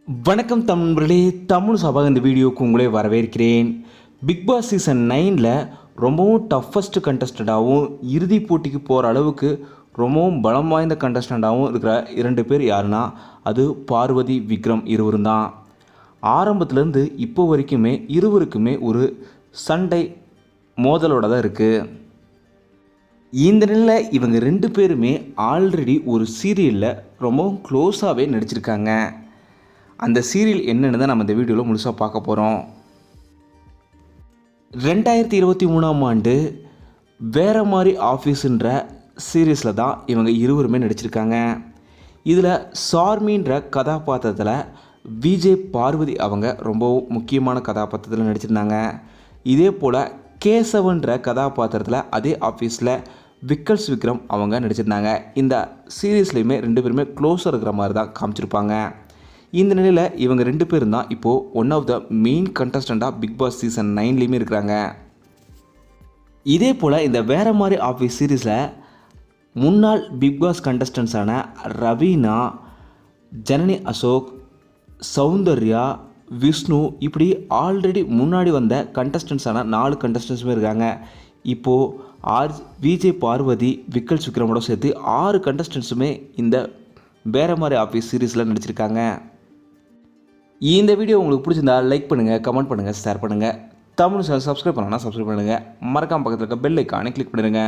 வணக்கம் தமிழர்களே, தமிழ் சபா இந்த வீடியோவுக்கு உங்களே வரவேற்கிறேன். பிக் பாஸ் சீசன் 9ல் ரொம்பவும் டஃபஸ்ட் கண்டஸ்டண்ட்டாகவும் இறுதிப் போட்டிக்கு போகிற அளவுக்கு ரொம்பவும் பலம் வாய்ந்த கண்டஸ்டண்ட்டாகவும் இருக்கிற 2 பேர் யாருன்னா அது பார்வதி, விக்ரம் இருவரும் தான். ஆரம்பத்துலேருந்து இப்போ வரைக்குமே இருவருக்குமே ஒரு சண்டை மோதலோட தான் இருக்குது. இந்த நிலையில் இவங்க 2 பேருமே ஆல்ரெடி ஒரு சீரியலில் ரொம்பவும் க்ளோஸாகவே நடிச்சிருக்காங்க. அந்த சீரியல் என்னென்னு தான் நம்ம இந்த வீடியோவில் முழுசாக பார்க்க போகிறோம். 2023ஆம் ஆண்டு வேறு மாதிரி ஆஃபீஸுன்ற சீரியஸில் தான் இவங்க இருவருமே நடிச்சிருக்காங்க. இதில் சார்மின்ற கதாபாத்திரத்தில் விஜய் பார்வதி அவங்க ரொம்ப முக்கியமான கதாபாத்திரத்தில் நடிச்சிருந்தாங்க. இதே போல் கேசவன்ற கதாபாத்திரத்தில் அதே ஆஃபீஸில் விக்ரம் அவங்க நடிச்சிருந்தாங்க. இந்த சீரியஸ்லேயுமே 2 பேருமே க்ளோஸாக இருக்கிற மாதிரி தான் காமிச்சிருப்பாங்க. இந்த நிலையில் இவங்க 2 பேரும் தான் இப்போது ஒன் ஆஃப் த மெயின் கண்டஸ்டண்ட்டாக பிக் பாஸ் சீசன் 9லேயுமே இருக்கிறாங்க. இதே போல் இந்த வேறு மாதிரி ஆஃபீஸ் சீரீஸில் முன்னாள் பிக் பாஸ் கண்டஸ்டன்ஸான ரவீனா, ஜனனி அசோக், சௌந்தர்யா, விஷ்ணு இப்படி ஆல்ரெடி முன்னாடி வந்த கண்டஸ்டன்ஸான 4 கண்டஸ்டன்ஸுமே இருக்காங்க. இப்போது விஜய் பார்வதி, விக்ரமோட சேர்த்து 6 கண்டஸ்டன்ஸுமே இந்த வேறு மாதிரி ஆஃபீஸ் சீரீஸில் நடிச்சிருக்காங்க. இந்த வீடியோ உங்களுக்கு பிடிச்சிருந்தா லைக் பண்ணுங்கள், கமெண்ட் பண்ணுங்கள், ஷேர் பண்ணுங்கள். தமிழ் சேனல் சப்ஸ்கிரைப் பண்ணணும்னா சப்ஸ்கிரைப் பண்ணுங்கள். மறக்காம பக்கத்தில் இருக்க பெல் ஐக்கானை கிளிக் பண்ணிடுங்க.